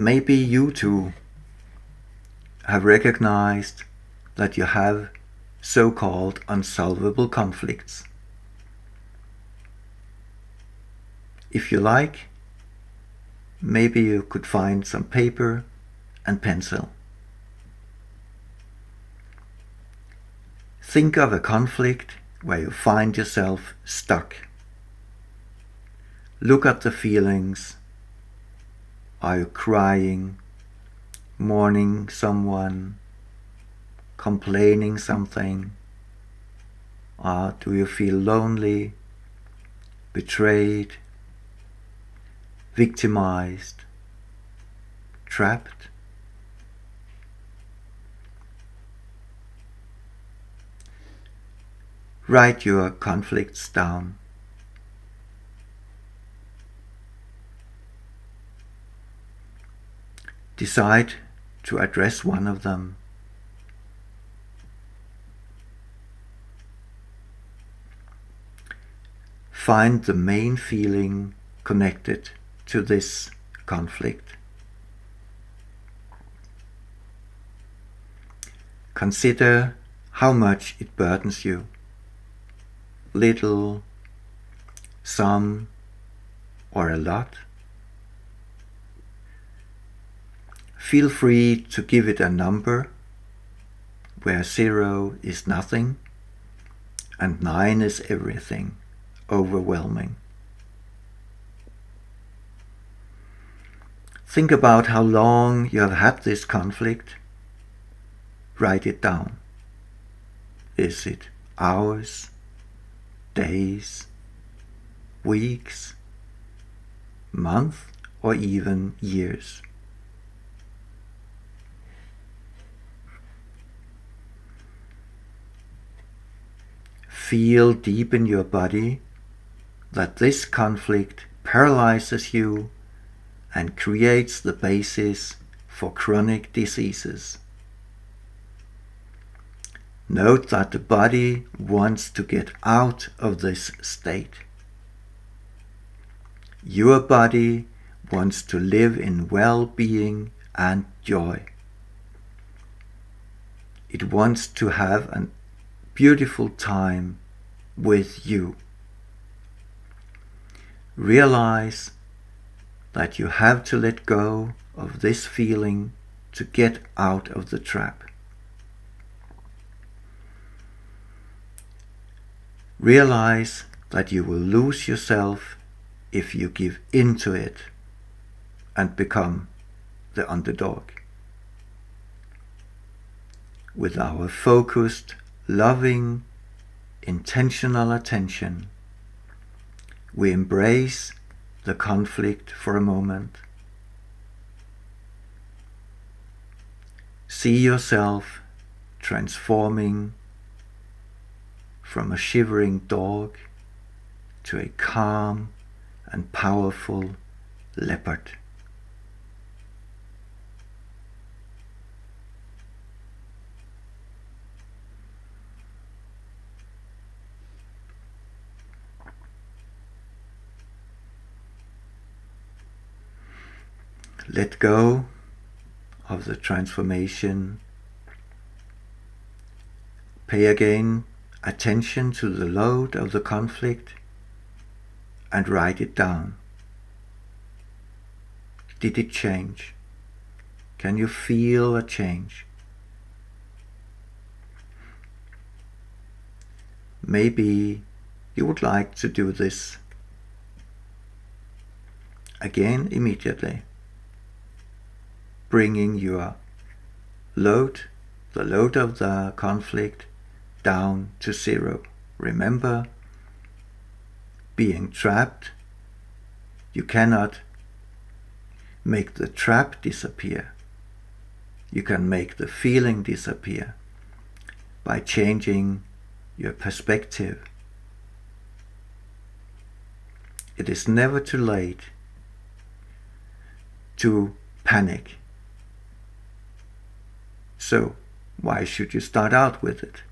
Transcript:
Maybe you too have recognized that you have so-called unsolvable conflicts. If you like, maybe you could find some paper and pencil. Think of a conflict where you find yourself stuck. Look at the feelings. Are you crying, mourning someone, complaining something? Or do you feel lonely, betrayed, victimized, trapped? Write your conflicts down. Decide to address one of them. Find the main feeling connected to this conflict. Consider how much it burdens you. Little, some, or a lot. Feel free to give it a number, where 0 is nothing and 9 is everything, overwhelming. Think about how long you have had this conflict. Write it down. Is it hours, days, weeks, months, or even years? Feel deep in your body that this conflict paralyzes you and creates the basis for chronic diseases. Note that the body wants to get out of this state. Your body wants to live in well-being and joy. It wants to have a beautiful time with you. Realize that you have to let go of this feeling to get out of the trap. Realize that you will lose yourself if you give in to it and become the underdog. With our focused, loving, intentional attention, we embrace the conflict for a moment. See yourself transforming from a shivering dog to a calm and powerful leopard. Let go of the transformation. Pay again attention to the load of the conflict and write it down. Did it change? Can you feel a change? Maybe you would like to do this again immediately, bringing your load, the load of the conflict, down to 0. Remember, being trapped, you cannot make the trap disappear. You can make the feeling disappear by changing your perspective. It is never too late to panic. So, why should you start out with it?